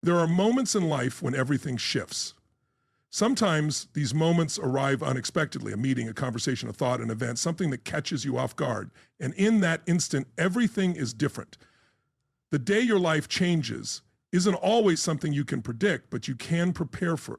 There are moments in life when everything shifts. Sometimes these moments arrive unexpectedly, a meeting, a conversation, a thought, an event, something that catches you off guard. And in that instant, everything is different. The day your life changes isn't always something you can predict, but you can prepare for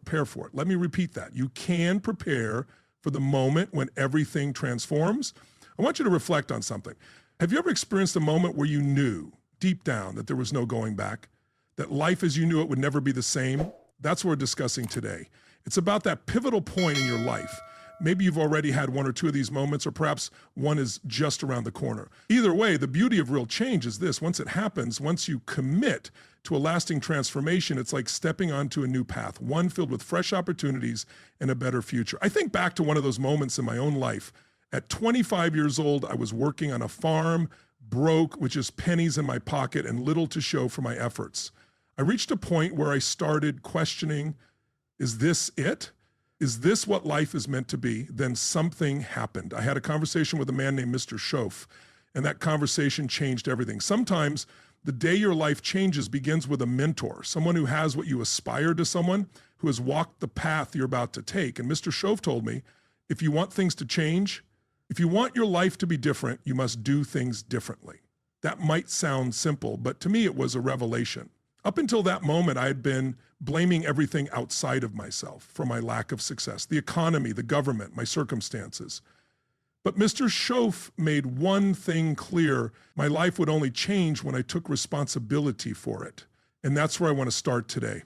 it. Let me repeat that. You can prepare for the moment when everything transforms. I want you to reflect on something. Have you ever experienced a moment where you knew deep down that there was no going back, that life as you knew it would never be the same? That's what we're discussing today. It's about that pivotal point in your life. Maybe you've already had one or two of these moments, or perhaps one is just around the corner. Either way, the beauty of real change is this: once it happens, once you commit to a lasting transformation, it's like stepping onto a new path, one filled with fresh opportunities and a better future. I think back to one of those moments in my own life. At 25 years old, I was working on a farm, broke, with just pennies in my pocket and little to show for my efforts. I reached a point where I started questioning, is this it? Is this what life is meant to be? Then something happened. I had a conversation with a man named Mr. Schoaf, and that conversation changed everything. Sometimes the day your life changes begins with a mentor, someone who has what you aspire to, someone who has walked the path you're about to take. And Mr. Schoaf told me, if you want things to change, if you want your life to be different, you must do things differently. That might sound simple, but to me it was a revelation. Up until that moment, I had been blaming everything outside of myself for my lack of success, the economy, the government, my circumstances. But Mr. Schoaf made one thing clear: my life would only change when I took responsibility for it. And that's where I want to start today.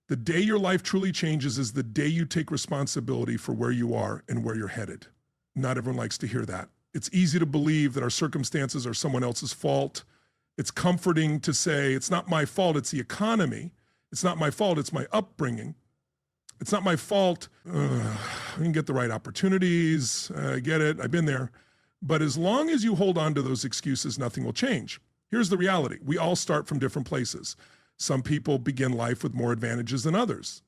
The day your life truly changes is the day you take responsibility for where you are and where you're headed. Not everyone likes to hear that. It's easy to believe that our circumstances are someone else's fault. It's comforting to say, it's not my fault, it's the economy. It's not my fault, it's my upbringing. It's not my fault, I didn't get the right opportunities, I get it, I've been there. But as long as you hold on to those excuses, nothing will change. Here's the reality: we all start from different places. Some people begin life with more advantages than others.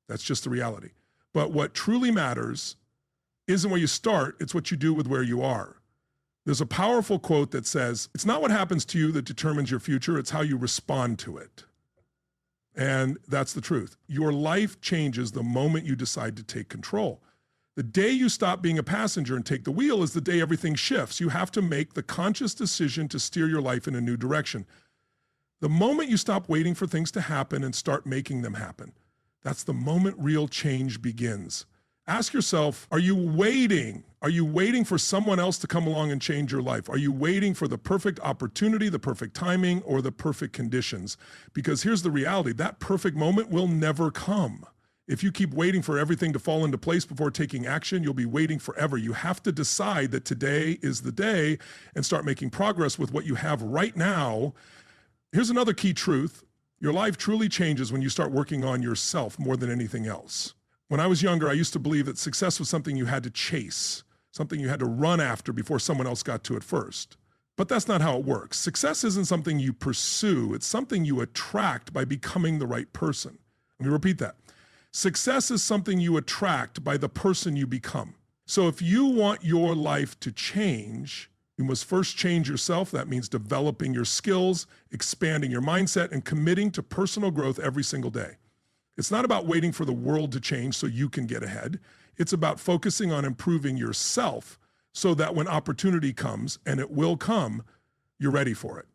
That's just the reality. But what truly matters isn't where you start, it's what you do with where you are. There's a powerful quote that says, it's not what happens to you that determines your future, it's how you respond to it. And that's the truth. Your life changes the moment you decide to take control. The day you stop being a passenger and take the wheel is the day everything shifts. You have to make the conscious decision to steer your life in a new direction. The moment you stop waiting for things to happen and start making them happen, that's the moment real change begins. Ask yourself, are you waiting? Are you waiting for someone else to come along and change your life? Are you waiting for the perfect opportunity, the perfect timing, or the perfect conditions? Because here's the reality: that perfect moment will never come. If you keep waiting for everything to fall into place before taking action, you'll be waiting forever. You have to decide that today is the day and start making progress with what you have right now. Here's another key truth: your life truly changes when you start working on yourself more than anything else. When I was younger, I used to believe that success was something you had to chase, something you had to run after before someone else got to it first. But that's not how it works. Success isn't something you pursue, it's something you attract by becoming the right person. Let me repeat that. Success is something you attract by the person you become. So if you want your life to change, you must first change yourself. That means developing your skills, expanding your mindset, and committing to personal growth every single day. It's not about waiting for the world to change so you can get ahead. It's about focusing on improving yourself so that when opportunity comes, and it will come, you're ready for it.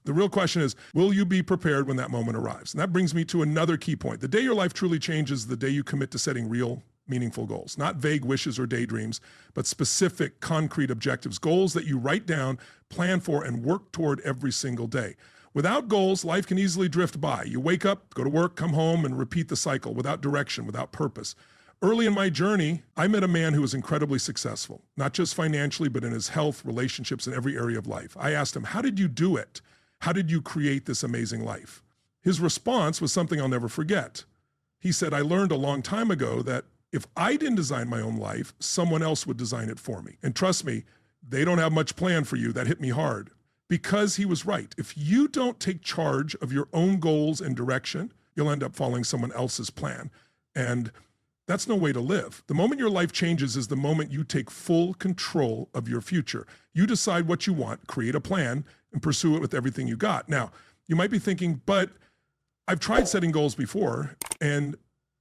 The real question is, will you be prepared when that moment arrives? And that brings me to another key point. The day your life truly changes is the day you commit to setting real, meaningful goals. Not vague wishes or daydreams, but specific, concrete objectives. Goals that you write down, plan for, and work toward every single day. Without goals, life can easily drift by. You wake up, go to work, come home, and repeat the cycle without direction, without purpose. Early in my journey, I met a man who was incredibly successful, not just financially, but in his health, relationships, and every area of life. I asked him, how did you do it? How did you create this amazing life? His response was something I'll never forget. He said, I learned a long time ago that if I didn't design my own life, someone else would design it for me. And trust me, they don't have much planned for you. That hit me hard. Because he was right. If you don't take charge of your own goals and direction, you'll end up following someone else's plan. And that's no way to live. The moment your life changes is the moment you take full control of your future. You decide what you want, create a plan, and pursue it with everything you got. Now, you might be thinking, but I've tried setting goals before and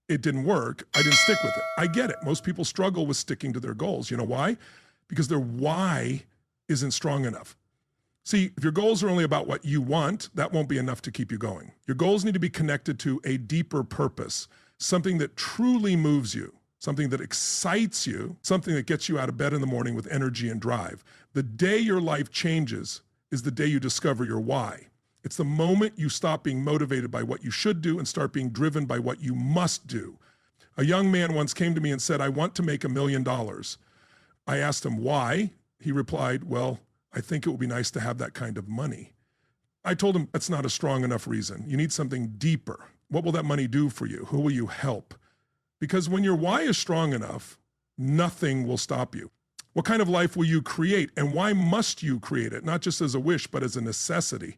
it didn't work. I didn't stick with it. I get it. Most people struggle with sticking to their goals. You know why? Because their why isn't strong enough. See, if your goals are only about what you want, that won't be enough to keep you going. Your goals need to be connected to a deeper purpose, something that truly moves you, something that excites you, something that gets you out of bed in the morning with energy and drive. The day your life changes is the day you discover your why. It's the moment you stop being motivated by what you should do and start being driven by what you must do. A young man once came to me and said, "I want to make $1 million." I asked him why. He replied, "Well, I think it would be nice to have that kind of money." I told him that's not a strong enough reason. You need something deeper. What will that money do for you? Who will you help? Because when your why is strong enough, nothing will stop you. What kind of life will you create, and why must you create it? Not just as a wish, but as a necessity.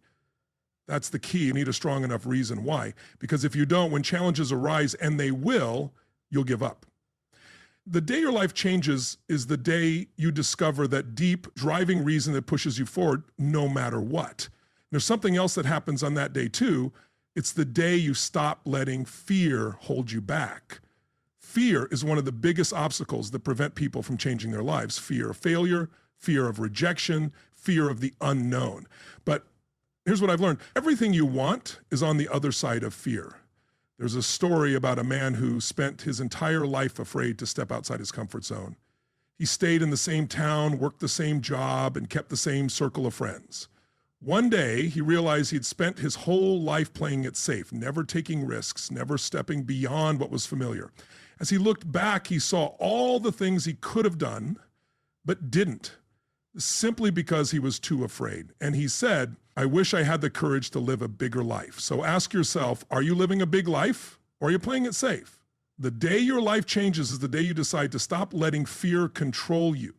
That's the key. You need a strong enough reason why. Because if you don't, when challenges arise, and they will, you'll give up. The day your life changes is the day you discover that deep driving reason that pushes you forward no matter what. There's something else that happens on that day too. It's the day you stop letting fear hold you back. Fear is one of the biggest obstacles that prevent people from changing their lives. Fear of failure, fear of rejection, fear of the unknown. But here's what I've learned. Everything you want is on the other side of fear. There's a story about a man who spent his entire life afraid to step outside his comfort zone. He stayed in the same town, worked the same job, and kept the same circle of friends. One day, he realized he'd spent his whole life playing it safe, never taking risks, never stepping beyond what was familiar. As he looked back, he saw all the things he could have done, but didn't, simply because he was too afraid. And he said, "I wish I had the courage to live a bigger life." So ask yourself, are you living a big life or are you playing it safe? The day your life changes is the day you decide to stop letting fear control you.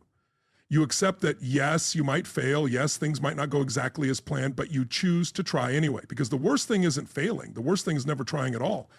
You accept that, yes, you might fail. Yes, things might not go exactly as planned, but you choose to try anyway, because the worst thing isn't failing. The worst thing is never trying at all.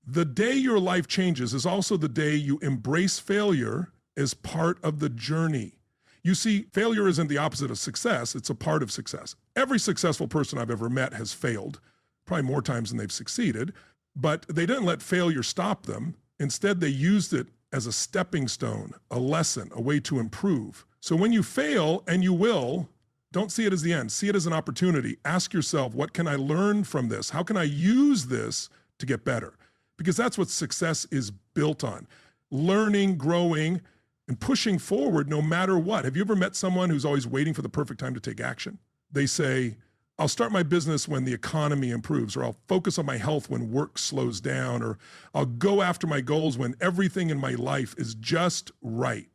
The day your life changes is also the day you embrace failure as part of the journey. You see, failure isn't the opposite of success. It's a part of success. Every successful person I've ever met has failed, probably more times than they've succeeded, but they didn't let failure stop them. Instead, they used it as a stepping stone, a lesson, a way to improve. So when you fail, and you will, don't see it as the end. See it as an opportunity. Ask yourself, what can I learn from this? How can I use this to get better? Because that's what success is built on. Learning, growing, and pushing forward no matter what. Have you ever met someone who's always waiting for the perfect time to take action? They say, "I'll start my business when the economy improves," or "I'll focus on my health when work slows down," or "I'll go after my goals when everything in my life is just right."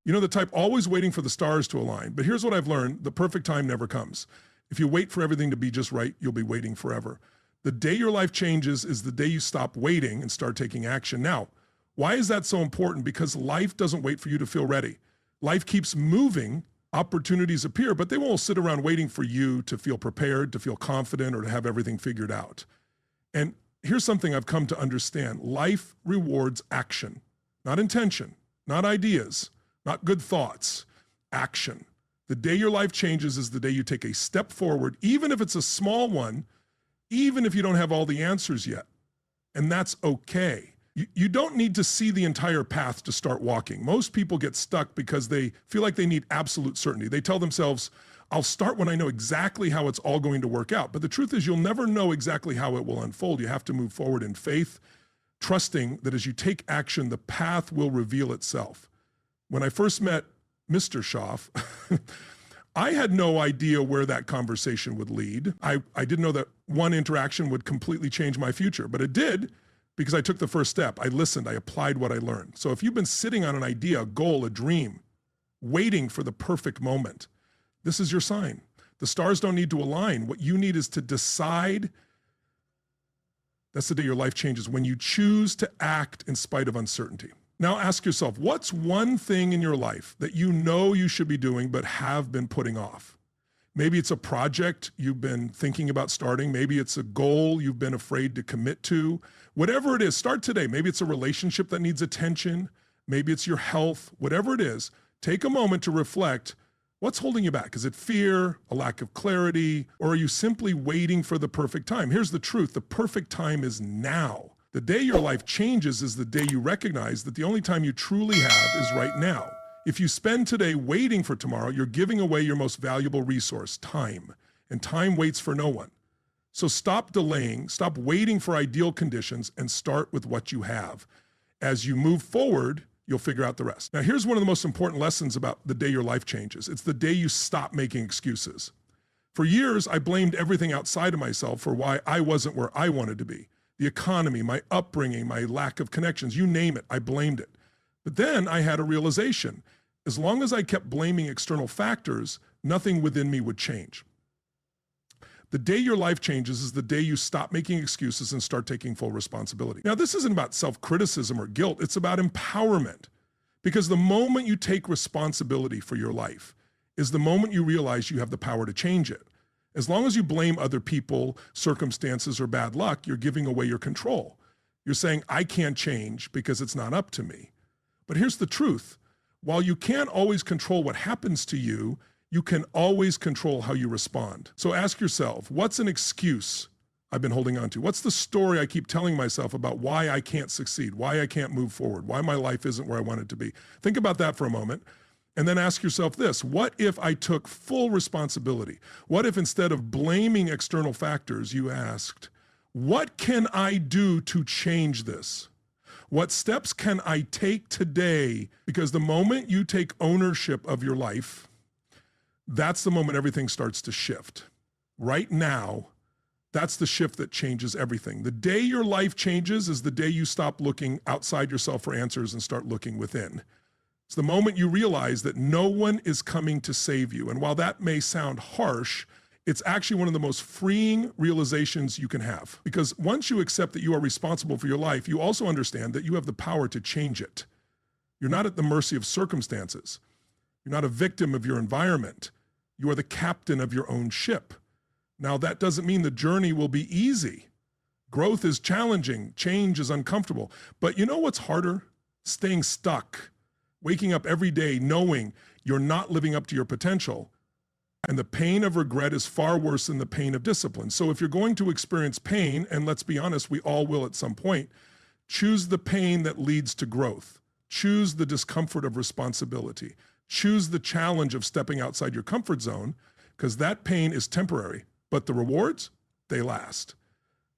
You know, the type always waiting for the stars to align. But here's what I've learned. The perfect time never comes. If you wait for everything to be just right, you'll be waiting forever. The day your life changes is the day you stop waiting and start taking action. Now, why is that so important? Because life doesn't wait for you to feel ready. Life keeps moving, opportunities appear, but they won't sit around waiting for you to feel prepared, to feel confident, or to have everything figured out. And here's something I've come to understand. Life rewards action, not intention, not ideas, not good thoughts, action. The day your life changes is the day you take a step forward, even if it's a small one, even if you don't have all the answers yet. And that's okay. You don't need to see the entire path to start walking. Most people get stuck because they feel like they need absolute certainty. They tell themselves, "I'll start when I know exactly how it's all going to work out." But the truth is, you'll never know exactly how it will unfold. You have to move forward in faith, trusting that as you take action, the path will reveal itself. When I first met Mr. Schaaf, I had no idea where that conversation would lead. I didn't know that one interaction would completely change my future, but it did, because I took the first step. I listened, I applied what I learned. So if you've been sitting on an idea, a goal, a dream, waiting for the perfect moment, this is your sign. The stars don't need to align. What you need is to decide. That's the day your life changes, when you choose to act in spite of uncertainty. Now ask yourself, what's one thing in your life that you know you should be doing but have been putting off? Maybe it's a project you've been thinking about starting. Maybe it's a goal you've been afraid to commit to. Whatever it is, start today. Maybe it's a relationship that needs attention. Maybe it's your health. Whatever it is, take a moment to reflect, What's holding you back? Is it fear, a lack of clarity, or are you simply waiting for the perfect time? Here's the truth. The perfect time is now. The day your life changes is the day you recognize that the only time you truly have is right now. If you spend today waiting for tomorrow, you're giving away your most valuable resource, time. And time waits for no one. So stop delaying, stop waiting for ideal conditions, and start with what you have. As you move forward, you'll figure out the rest. Now, here's one of the most important lessons about the day your life changes. It's the day you stop making excuses. For years, I blamed everything outside of myself for why I wasn't where I wanted to be. The economy, my upbringing, my lack of connections, you name it, I blamed it. But then I had a realization. As long as I kept blaming external factors, nothing within me would change. The day your life changes is the day you stop making excuses and start taking full responsibility. Now, this isn't about self-criticism or guilt. It's about empowerment. Because the moment you take responsibility for your life is the moment you realize you have the power to change it. As long as you blame other people, circumstances, or bad luck, you're giving away your control. You're saying, I can't change because it's not up to me. But here's the truth. While you can't always control what happens to you, you can always control how you respond. So ask yourself, what's an excuse I've been holding on to? What's the story I keep telling myself about why I can't succeed, why I can't move forward, why my life isn't where I want it to be? Think about that for a moment. And then ask yourself this, what if I took full responsibility? What if instead of blaming external factors, you asked, what can I do to change this? What steps can I take today? Because the moment you take ownership of your life, that's the moment everything starts to shift. Right now, that's the shift that changes everything. The day your life changes is the day you stop looking outside yourself for answers and start looking within. It's the moment you realize that no one is coming to save you. And while that may sound harsh, it's actually one of the most freeing realizations you can have. Because once you accept that you are responsible for your life, you also understand that you have the power to change it. You're not at the mercy of circumstances. You're not a victim of your environment. You are the captain of your own ship. Now, that doesn't mean the journey will be easy. Growth is challenging. Change is uncomfortable. But you know what's harder? Staying stuck. Waking up every day knowing you're not living up to your potential. And the pain of regret is far worse than the pain of discipline. So if you're going to experience pain, and let's be honest, we all will at some point, choose the pain that leads to growth. Choose the discomfort of responsibility. Choose the challenge of stepping outside your comfort zone, because that pain is temporary, but the rewards, they last.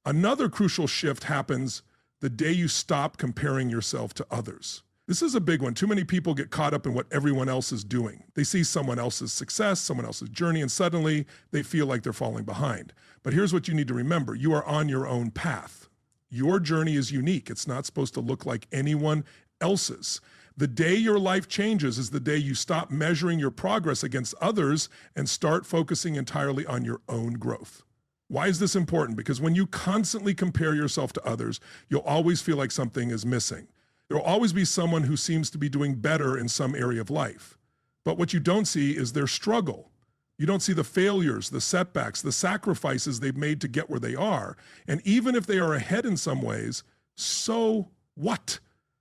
Another crucial shift happens the day you stop comparing yourself to others. This is a big one. Too many people get caught up in what everyone else is doing. They see someone else's success, someone else's journey, and suddenly they feel like they're falling behind. But here's what you need to remember. You are on your own path. Your journey is unique. It's not supposed to look like anyone else's. The day your life changes is the day you stop measuring your progress against others and start focusing entirely on your own growth. Why is this important? Because when you constantly compare yourself to others, you'll always feel like something is missing. There will always be someone who seems to be doing better in some area of life. But what you don't see is their struggle. You don't see the failures, the setbacks, the sacrifices they've made to get where they are. And even if they are ahead in some ways, so what?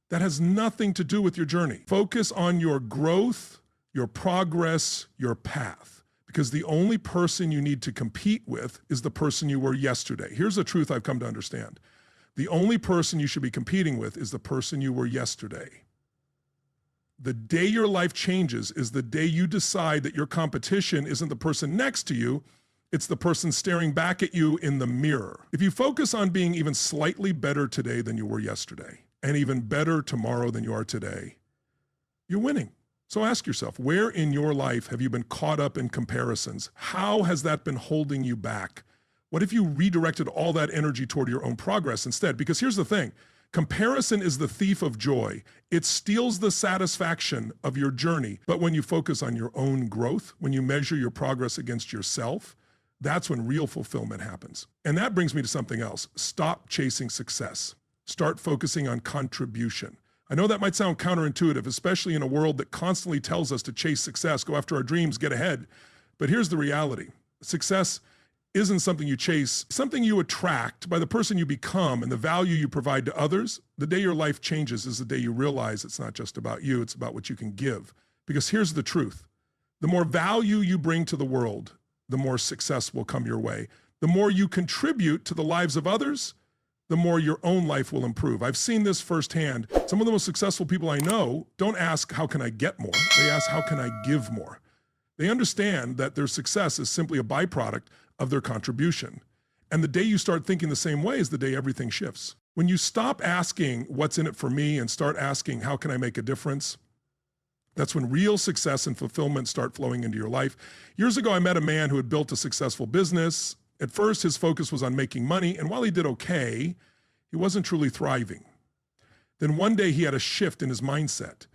That has nothing to do with your journey. Focus on your growth, your progress, your path. Because the only person you need to compete with is the person you were yesterday. Here's the truth I've come to understand. The only person you should be competing with is the person you were yesterday. The day your life changes is the day you decide that your competition isn't the person next to you, it's the person staring back at you in the mirror. If you focus on being even slightly better today than you were yesterday, and even better tomorrow than you are today, you're winning. So ask yourself, where in your life have you been caught up in comparisons? How has that been holding you back? What if you redirected all that energy toward your own progress instead? Because here's the thing, comparison is the thief of joy. It steals the satisfaction of your journey. But when you focus on your own growth, when you measure your progress against yourself, that's when real fulfillment happens. And that brings me to something else. Stop chasing success. Start focusing on contribution. I know that might sound counterintuitive, especially in a world that constantly tells us to chase success, go after our dreams, get ahead. But here's the reality. Success isn't something you chase, something you attract by the person you become and the value you provide to others. The day your life changes is the day you realize it's not just about you, it's about what you can give. Because here's the truth. The more value you bring to the world, the more success will come your way. The more you contribute to the lives of others, the more your own life will improve. I've seen this firsthand. Some of the most successful people I know don't ask, how can I get more? They ask, how can I give more? They understand that their success is simply a byproduct of their contribution. And the day you start thinking the same way is the day everything shifts. When you stop asking, what's in it for me, and start asking, how can I make a difference? That's when real success and fulfillment start flowing into your life. Years ago, I met a man who had built a successful business. At first, his focus was on making money, and while he did okay, he wasn't truly thriving. Then one day he had a shift in his mindset.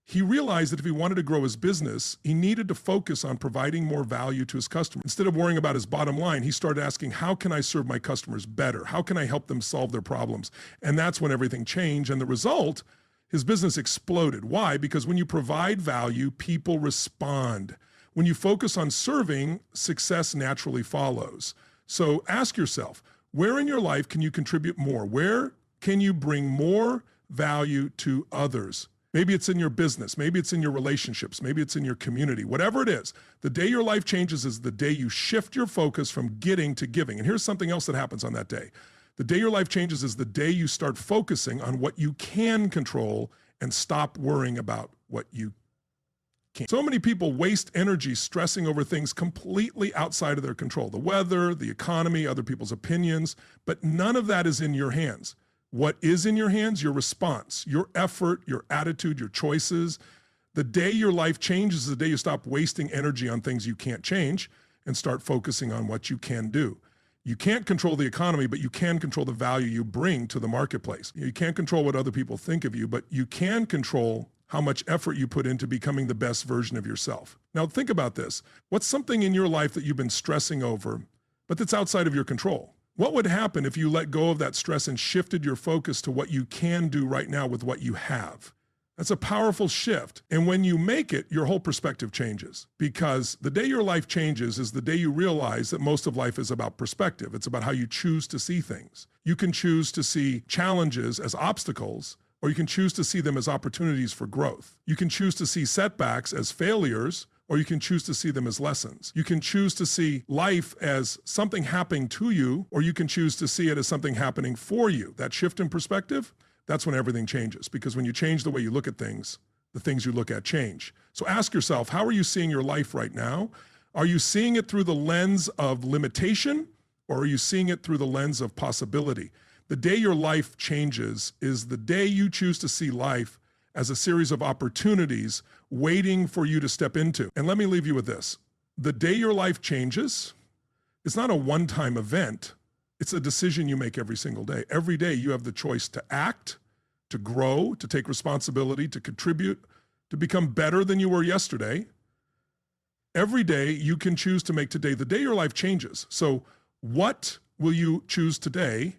He realized that if he wanted to grow his business, he needed to focus on providing more value to his customers. Instead of worrying about his bottom line, he started asking, how can I serve my customers better? How can I help them solve their problems? And that's when everything changed, and the result, his business exploded. Why? Because when you provide value, people respond. When you focus on serving, success naturally follows. So ask yourself, where in your life can you contribute more? Where can you bring more value to others? Maybe it's in your business, maybe it's in your relationships, maybe it's in your community, whatever it is. The day your life changes is the day you shift your focus from getting to giving. And here's something else that happens on that day. The day your life changes is the day you start focusing on what you can control and stop worrying about what you can't. So many people waste energy stressing over things completely outside of their control. The weather, the economy, other people's opinions, but none of that is in your hands. What is in your hands? Your response, your effort, your attitude, your choices. The day your life changes is the day you stop wasting energy on things you can't change and start focusing on what you can do. You can't control the economy, but you can control the value you bring to the marketplace. You can't control what other people think of you, but you can control how much effort you put into becoming the best version of yourself. Now think about this. What's something in your life that you've been stressing over, but that's outside of your control? What would happen if you let go of that stress and shifted your focus to what you can do right now with what you have? That's a powerful shift. And when you make it, your whole perspective changes, because the day your life changes is the day you realize that most of life is about perspective. It's about how you choose to see things. You can choose to see challenges as obstacles, or you can choose to see them as opportunities for growth. You can choose to see setbacks as failures, or you can choose to see them as lessons. You can choose to see life as something happening to you, or you can choose to see it as something happening for you. That shift in perspective, that's when everything changes, because when you change the way you look at things, the things you look at change. So ask yourself, how are you seeing your life right now? Are you seeing it through the lens of limitation, or are you seeing it through the lens of possibility? The day your life changes is the day you choose to see life as a series of opportunities waiting for you to step into. And let me leave you with this. The day your life changes, it's not a one-time event. It's a decision you make every single day. Every day you have the choice to act, to grow, to take responsibility, to contribute, to become better than you were yesterday. Every day you can choose to make today the day your life changes. So what will you choose today